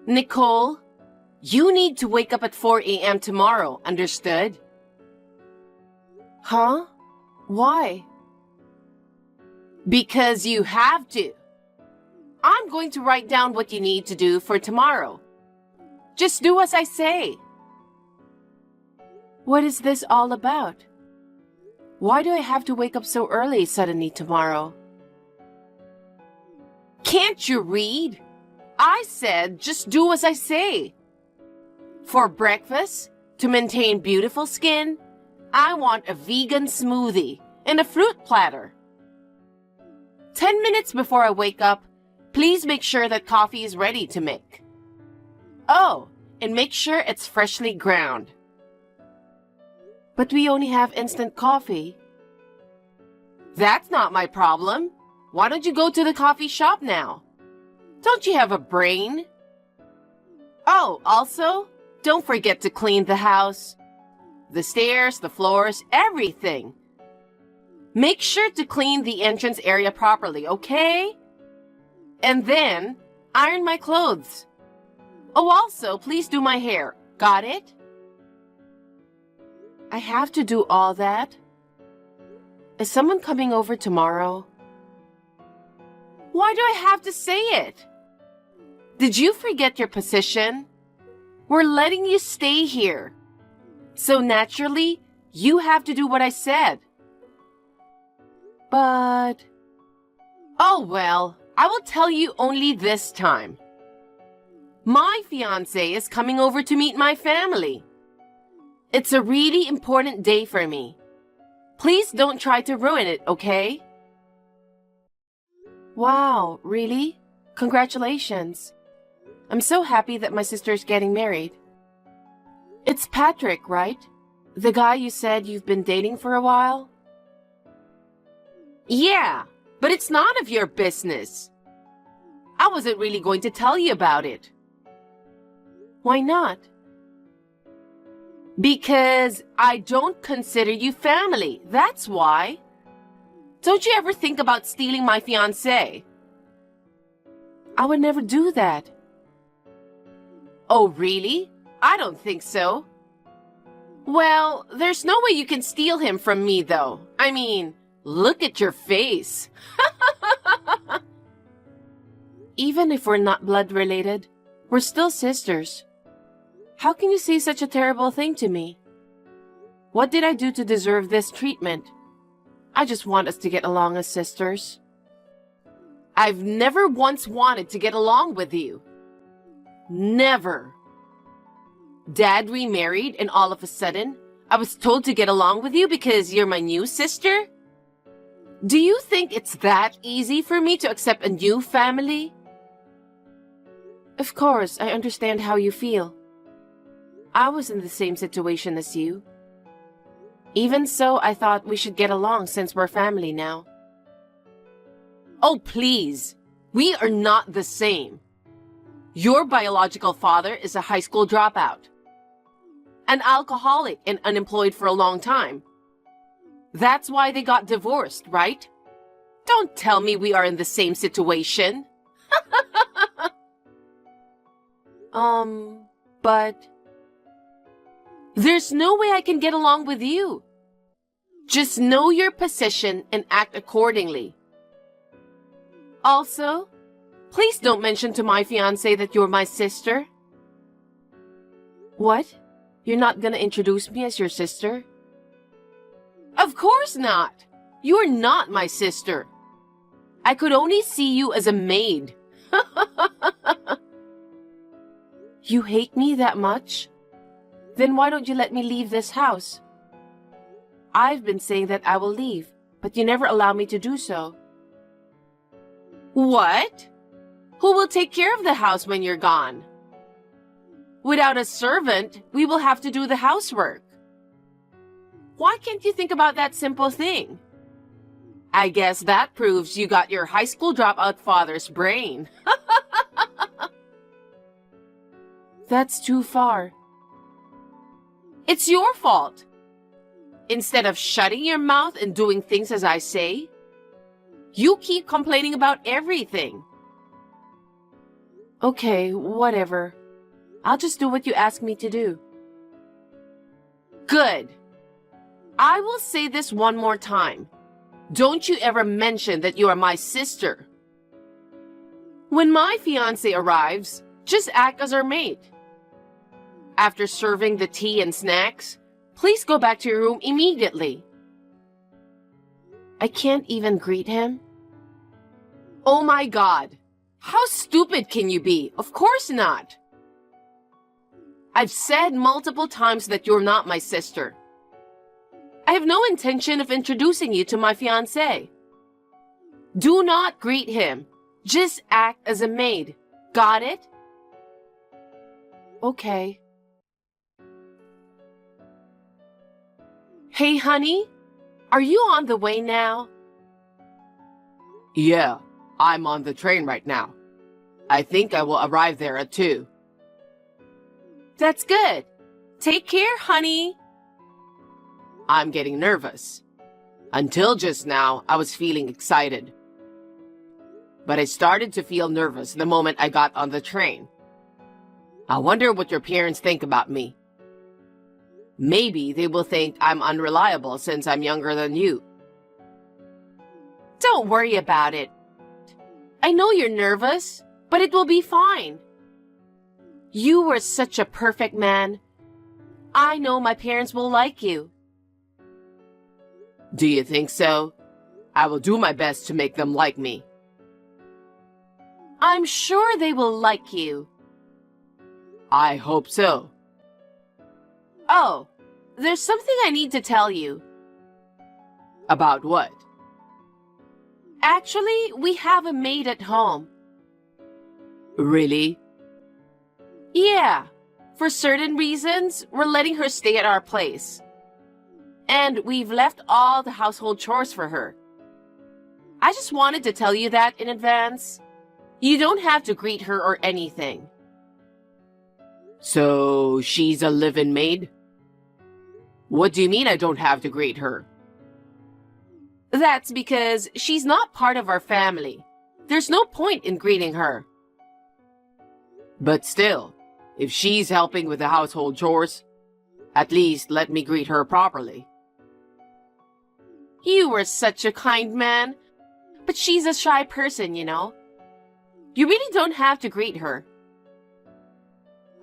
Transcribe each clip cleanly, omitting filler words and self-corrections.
Nicole, you need to wake up at 4 a.m. tomorrow, understood? Huh? Why? Because you have to. I'm going to write down what you need to do for tomorrow. Just do as I say. What is this all about? Why do I have to wake up so early suddenly tomorrow? Can't you read? I said just do as I say. For breakfast, to maintain beautiful skin, I want a vegan smoothie and a fruit platter. 10 minutes before I wake up, please make sure that coffee is ready to make. Oh, and make sure it's freshly ground. But we only have instant coffee. That's not my problem. Why don't you go to the coffee shop now? Don't you have a brain? Oh, also, don't forget to clean the house. The stairs, the floors, everything. Make sure to clean the entrance area properly, okay? And then, iron my clothes. Oh, also, please do my hair. Got it? I have to do all that? Is someone coming over tomorrow? Why do I have to say it? Did you forget your position? We're letting you stay here. So naturally, you have to do what I said. But... Oh well, I will tell you only this time. My fiancé is coming over to meet my family. It's a really important day for me. Please don't try to ruin it, okay? Wow, really? Congratulations. I'm so happy that my sister's getting married. It's Patrick, right? The guy you said you've been dating for a while? Yeah, but it's none of your business. I wasn't really going to tell you about it. Why not? Because I don't consider you family, that's why. Don't you ever think about stealing my fiancé? I would never do that. Oh, really? I don't think so. Well, there's no way you can steal him from me, though. I mean, look at your face. Even if we're not blood related, we're still sisters. How can you say such a terrible thing to me? What did I do to deserve this treatment? I just want us to get along as sisters. I've never once wanted to get along with you. Never. Dad remarried and all of a sudden, I was told to get along with you because you're my new sister? Do you think it's that easy for me to accept a new family? Of course, I understand how you feel. I was in the same situation as you. Even so, I thought we should get along since we're family now. Oh, please. We are not the same. Your biological father is a high school dropout, an alcoholic and unemployed for a long time. That's why they got divorced, right? Don't tell me we are in the same situation. But... There's no way I can get along with you. Just know your position and act accordingly. Also, please don't mention to my fiancé that you're my sister. What? You're not gonna introduce me as your sister? Of course not. You're not my sister. I could only see you as a maid. You hate me that much? Then why don't you let me leave this house? I've been saying that I will leave, but you never allow me to do so. What? Who will take care of the house when you're gone? Without a servant, we will have to do the housework. Why can't you think about that simple thing? I guess that proves you got your high school dropout father's brain. That's too far. It's your fault. Instead of shutting your mouth and doing things as I say, you keep complaining about everything. Okay, whatever. I'll just do what you ask me to do. Good. I will say this one more time. Don't you ever mention that you are my sister. When my fiancé arrives, just act as our maid. After serving the tea and snacks, please go back to your room immediately. I can't even greet him? Oh my God! How stupid can you be? Of course not! I've said multiple times that you're not my sister. I have no intention of introducing you to my fiancé. Do not greet him. Just act as a maid. Got it? Okay. Hey, honey, are you on the way now? Yeah, I'm on the train right now. I think I will arrive there at 2. That's good. Take care, honey. I'm getting nervous. Until just now, I was feeling excited. But I started to feel nervous the moment I got on the train. I wonder what your parents think about me. Maybe they will think I'm unreliable since I'm younger than you. Don't worry about it. I know you're nervous, but it will be fine. You were such a perfect man. I know my parents will like you. Do you think so? I will do my best to make them like me. I'm sure they will like you. I hope so. Oh, there's something I need to tell you. About what? Actually, we have a maid at home. Really? Yeah, for certain reasons, we're letting her stay at our place. And we've left all the household chores for her. I just wanted to tell you that in advance. You don't have to greet her or anything. So, she's a live-in maid? What do you mean I don't have to greet her? That's because she's not part of our family. There's no point in greeting her. But still, if she's helping with the household chores, at least let me greet her properly. You were such a kind man, but she's a shy person, you know. You really don't have to greet her.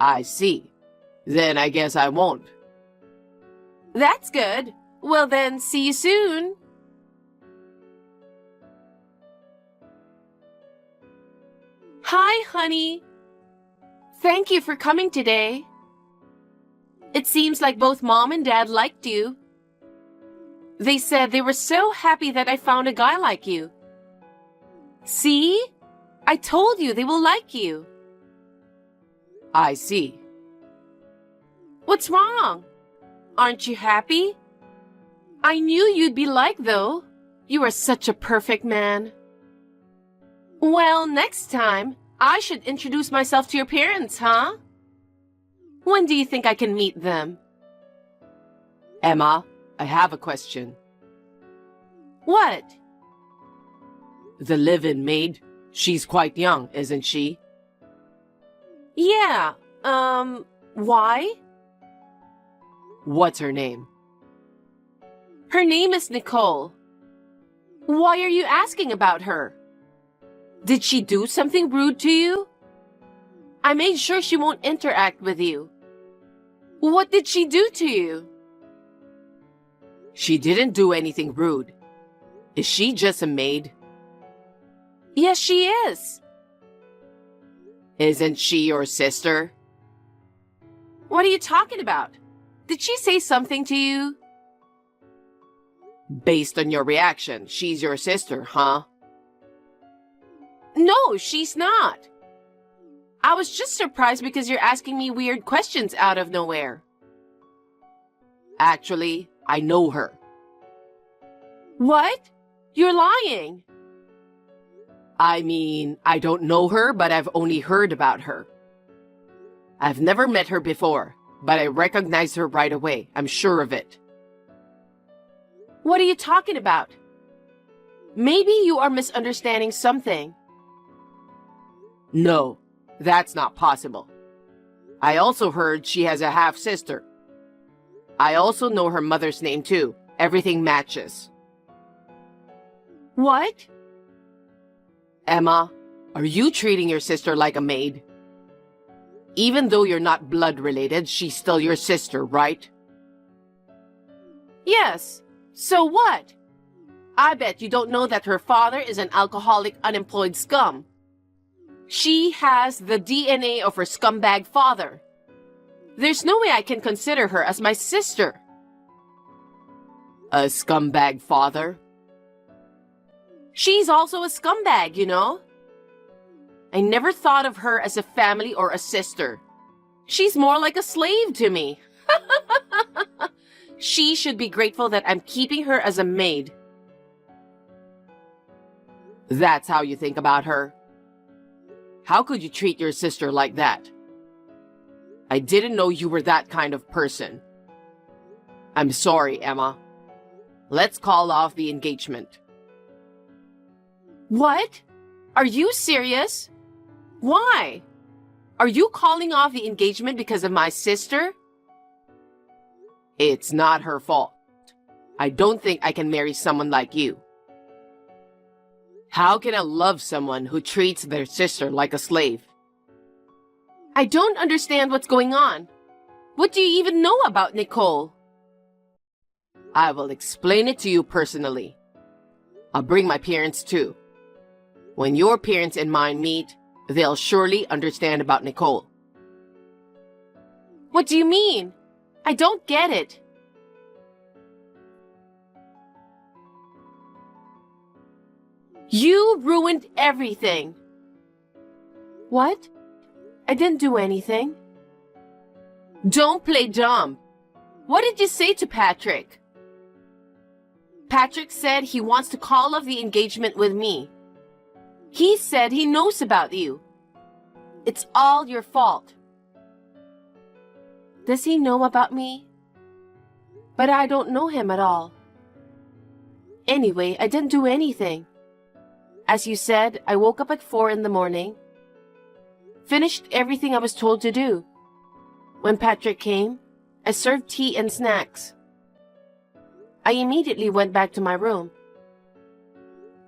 I see. Then I guess I won't. That's good. Well then, see you soon. Hi, honey. Thank you for coming today. It seems like both Mom and Dad liked you. They said they were so happy that I found a guy like you. See? I told you they will like you. I see. What's wrong? Aren't you happy? I knew you'd be liked, though. You are such a perfect man. Well, next time, I should introduce myself to your parents, huh? When do you think I can meet them? Emma, I have a question. What? The live-in maid, she's quite young, isn't she? Yeah, why? What's her name? Her name is Nicole. Why are you asking about her? Did she do something rude to you? I made sure she won't interact with you. What did she do to you? She didn't do anything rude. Is she just a maid? Yes, she is. Isn't she your sister? What are you talking about? Did she say something to you? Based on your reaction, she's your sister, huh? No, she's not. I was just surprised because you're asking me weird questions out of nowhere. Actually, I know her. What? You're lying. I mean, I don't know her, but I've only heard about her. I've never met her before, but I recognize her right away. I'm sure of it. What are you talking about? Maybe you are misunderstanding something. No, That's not possible. I also heard she has a half-sister. I also know her mother's name too. Everything matches. What? Emma, are you treating your sister like a maid? Even though you're not blood related, she's still your sister, right? Yes. So what? I bet you don't know that her father is an alcoholic, unemployed scum. She has the DNA of her scumbag father. There's no way I can consider her as my sister. A scumbag father? She's also a scumbag, you know? I never thought of her as a family or a sister. She's more like a slave to me. She should be grateful that I'm keeping her as a maid. That's how you think about her? How could you treat your sister like that? I didn't know you were that kind of person. I'm sorry, Emma. Let's call off the engagement. What? Are you serious? Why? Are you calling off the engagement because of my sister? It's not her fault. I don't think I can marry someone like you. How can I love someone who treats their sister like a slave? I don't understand what's going on. What do you even know about Nicole? I will explain it to you personally. I'll bring my parents too. When your parents and mine meet, they'll surely understand about Nicole. What do you mean? I don't get it. You ruined everything. What? I didn't do anything. Don't play dumb. What did you say to Patrick? Patrick said he wants to call off the engagement with me. He said he knows about you. It's all your fault. Does he know about me? But I don't know him at all. Anyway, I didn't do anything. As you said, I woke up at 4 in the morning, finished everything I was told to do. When Patrick came, I served tea and snacks. I immediately went back to my room.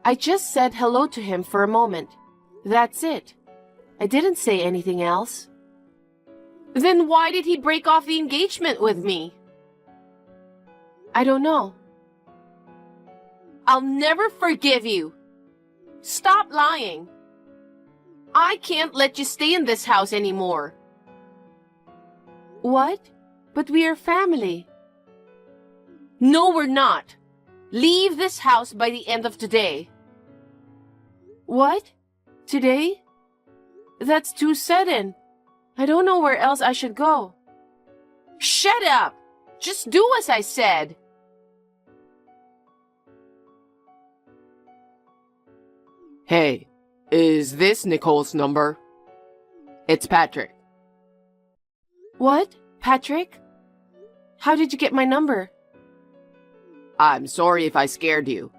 I just said hello to him for a moment. That's it. I didn't say anything else. Then why did he break off the engagement with me? I don't know. I'll never forgive you. Stop lying. I can't let you stay in this house anymore. What? But we are family. No, we're not. Leave this house by the end of today. What? Today? That's too sudden. I don't know where else I should go. Shut up! Just do as I said. Hey, is this Nicole's number? It's Patrick. What? Patrick? How did you get my number? I'm sorry if I scared you.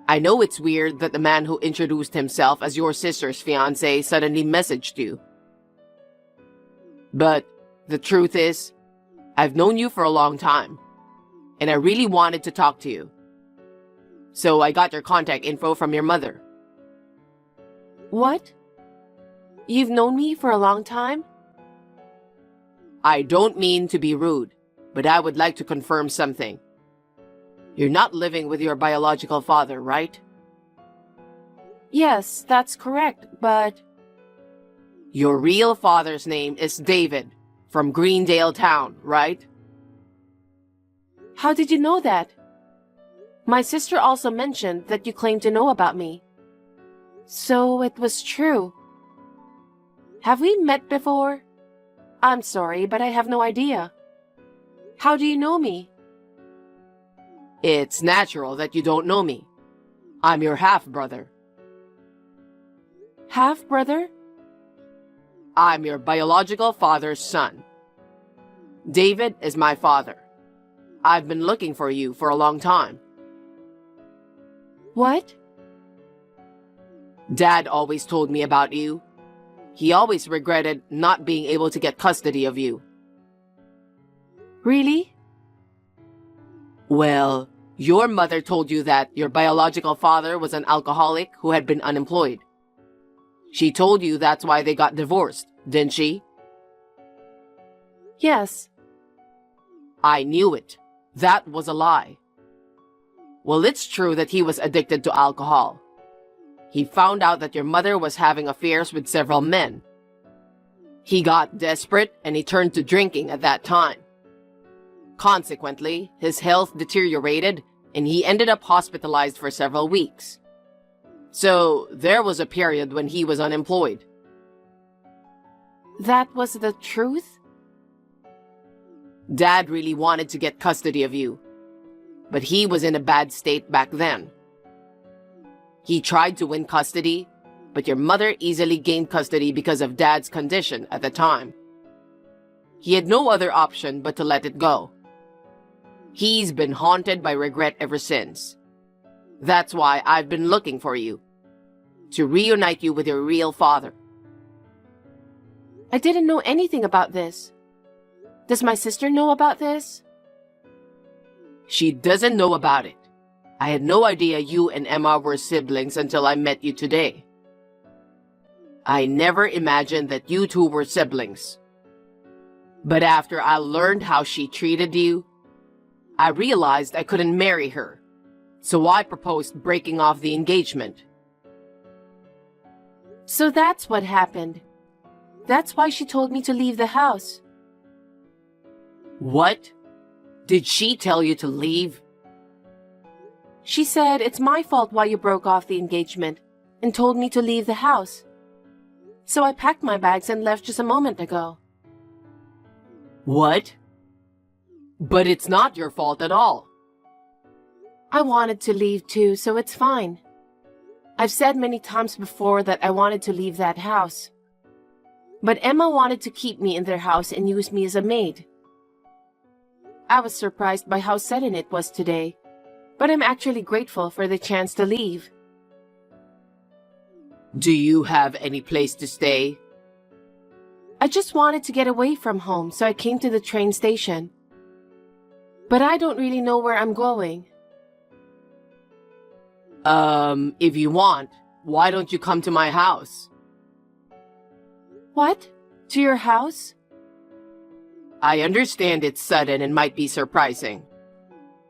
I know it's weird that the man who introduced himself as your sister's fiancé suddenly messaged you. But the truth is, I've known you for a long time, and I really wanted to talk to you. So I got your contact info from your mother. What? You've known me for a long time? I don't mean to be rude, but I would like to confirm something. You're not living with your biological father, right? Yes, that's correct, but... Your real father's name is David, from Greendale Town, right? How did you know that? My sister also mentioned that you claimed to know about me. So it was true. Have we met before? I'm sorry, but I have no idea. How do you know me? It's natural that you don't know me. I'm your half-brother. Half-brother? I'm your biological father's son. David is my father. I've been looking for you for a long time. What? Dad always told me about you. He always regretted not being able to get custody of you. Really? Well, your mother told you that your biological father was an alcoholic who had been unemployed. She told you that's why they got divorced, didn't she? Yes. I knew it. That was a lie. Well, it's true that he was addicted to alcohol. He found out that your mother was having affairs with several men. He got desperate and he turned to drinking at that time. Consequently, his health deteriorated and he ended up hospitalized for several weeks. So, there was a period when he was unemployed. That was the truth? Dad really wanted to get custody of you, but he was in a bad state back then. He tried to win custody, but your mother easily gained custody because of Dad's condition at the time. He had no other option but to let it go. He's been haunted by regret ever since. That's why I've been looking for you, to reunite you with your real father. I didn't know anything about this. Does my sister know about this? She doesn't know about it. I had no idea you and Emma were siblings until I met you today. I never imagined that you two were siblings. But after I learned how she treated you, I realized I couldn't marry her. So I proposed breaking off the engagement. So that's what happened. That's why she told me to leave the house. What? Did she tell you to leave? She said it's my fault why you broke off the engagement and told me to leave the house. So I packed my bags and left just a moment ago. What? But it's not your fault at all. I wanted to leave too, so it's fine. I've said many times before that I wanted to leave that house. But Emma wanted to keep me in their house and use me as a maid. I was surprised by how sudden it was today, but I'm actually grateful for the chance to leave. Do you have any place to stay? I just wanted to get away from home, so I came to the train station. But I don't really know where I'm going. If you want, why don't you come to my house? What? To your house? I understand it's sudden and might be surprising.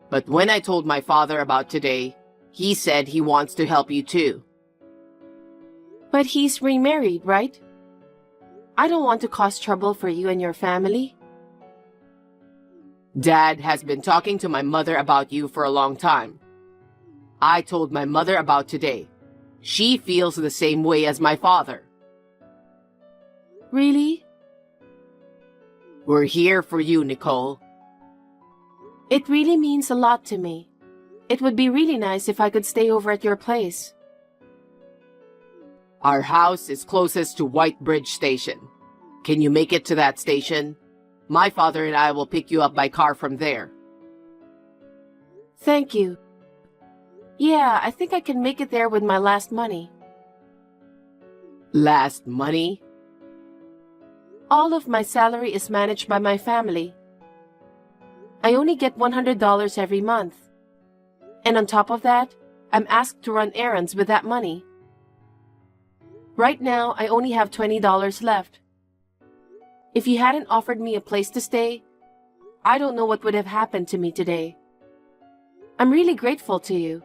But when I told my father about today, he said he wants to help you too. But he's remarried, right? I don't want to cause trouble for you and your family. Dad has been talking to my mother about you for a long time. I told my mother about today. She feels the same way as my father. Really? We're here for you, Nicole. It really means a lot to me. It would be really nice if I could stay over at your place. Our house is closest to White Bridge Station. Can you make it to that station? My father and I will pick you up by car from there. Thank you. Yeah, I think I can make it there with my last money. Last money? All of my salary is managed by my family. I only get $100 every month. And on top of that, I'm asked to run errands with that money. Right now, I only have $20 left. If you hadn't offered me a place to stay, I don't know what would have happened to me today. I'm really grateful to you.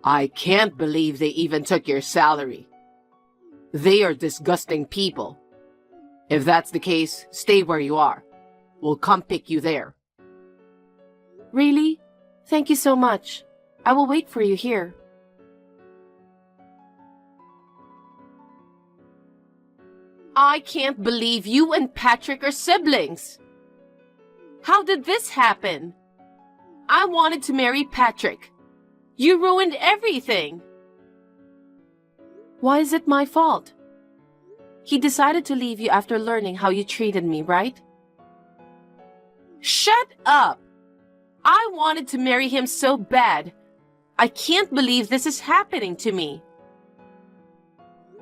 I can't believe they even took your salary. They are disgusting people. If that's the case, stay where you are. We'll come pick you there. Really? Thank you so much. I will wait for you here. I can't believe you and Patrick are siblings. How did this happen? I wanted to marry Patrick. You ruined everything. Why is it my fault? He decided to leave you after learning how you treated me, right? Shut up! I wanted to marry him so bad. I can't believe this is happening to me.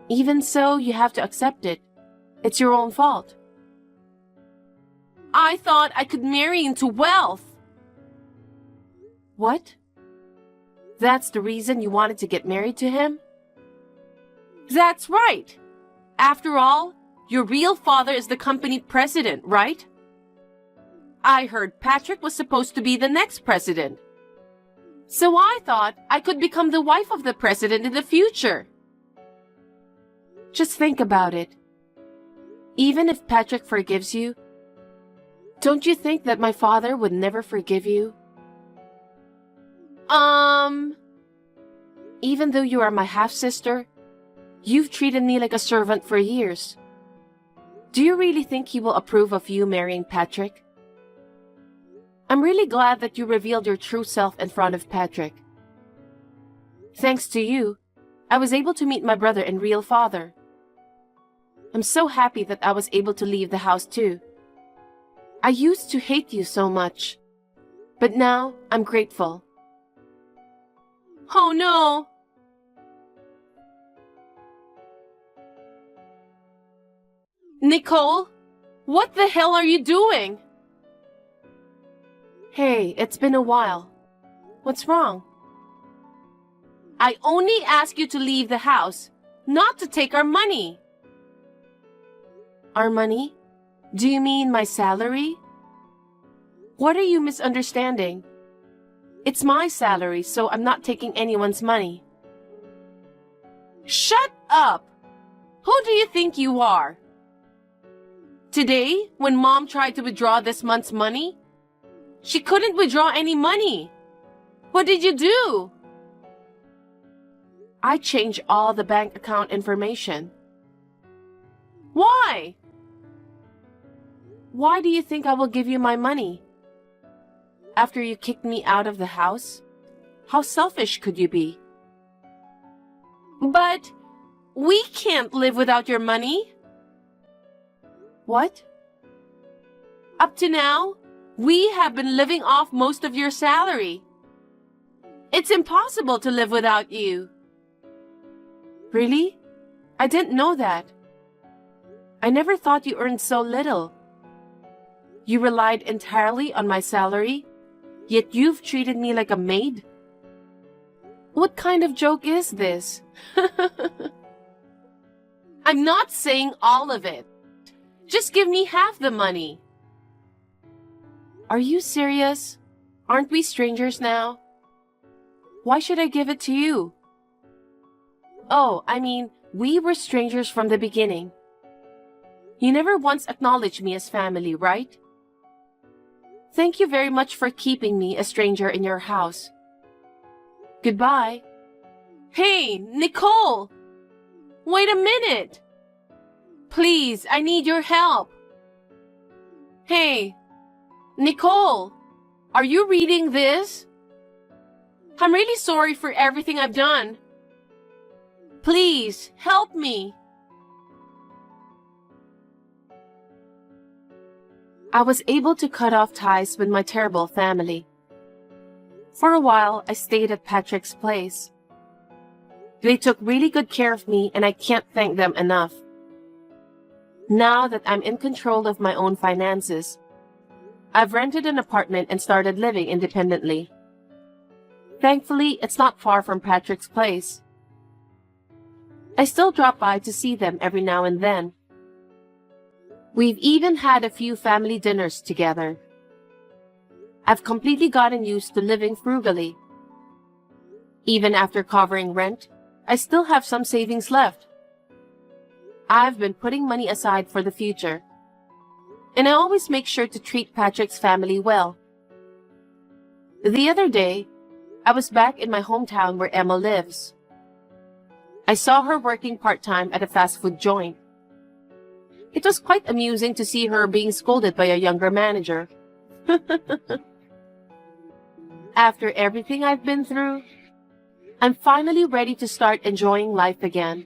Even so, you have to accept it. It's your own fault. I thought I could marry into wealth. What? That's the reason you wanted to get married to him? That's right. After all, your real father is the company president, right? I heard Patrick was supposed to be the next president. So I thought I could become the wife of the president in the future. Just think about it. Even if Patrick forgives you, don't you think that my father would never forgive you? Even though you are my half-sister, you've treated me like a servant for years. Do you really think he will approve of you marrying Patrick? I'm really glad that you revealed your true self in front of Patrick. Thanks to you, I was able to meet my brother and real father. I'm so happy that I was able to leave the house too. I used to hate you so much, but now I'm grateful. Oh no! Nicole, what the hell are you doing? Hey, it's been a while. What's wrong? I only asked you to leave the house, not to take our money. Our money? Do you mean my salary? What are you misunderstanding? It's my salary, so I'm not taking anyone's money. Shut up! Who do you think you are? Today, when Mom tried to withdraw this month's money, she couldn't withdraw any money. What did you do? I changed all the bank account information. Why? Why do you think I will give you my money? After you kicked me out of the house? How selfish could you be? But we can't live without your money. What? Up to now, we have been living off most of your salary. It's impossible to live without you. Really? I didn't know that. I never thought you earned so little. You relied entirely on my salary, yet you've treated me like a maid? What kind of joke is this? I'm not saying all of it. Just give me half the money. Are you serious? Aren't we strangers now? Why should I give it to you? Oh, I mean, we were strangers from the beginning. You never once acknowledged me as family, right? Thank you very much for keeping me a stranger in your house. Goodbye. Hey, Nicole! Wait a minute! Please, I need your help. Hey, Nicole, are you reading this? I'm really sorry for everything I've done. Please, help me. I was able to cut off ties with my terrible family. For a while, I stayed at Patrick's place. They took really good care of me, and I can't thank them enough. Now that I'm in control of my own finances, I've rented an apartment and started living independently. Thankfully, it's not far from Patrick's place. I still drop by to see them every now and then. We've even had a few family dinners together. I've completely gotten used to living frugally. Even after covering rent, I still have some savings left. I've been putting money aside for the future. And I always make sure to treat Patrick's family well. The other day, I was back in my hometown where Emma lives. I saw her working part-time at a fast food joint. It was quite amusing to see her being scolded by a younger manager. After everything I've been through, I'm finally ready to start enjoying life again.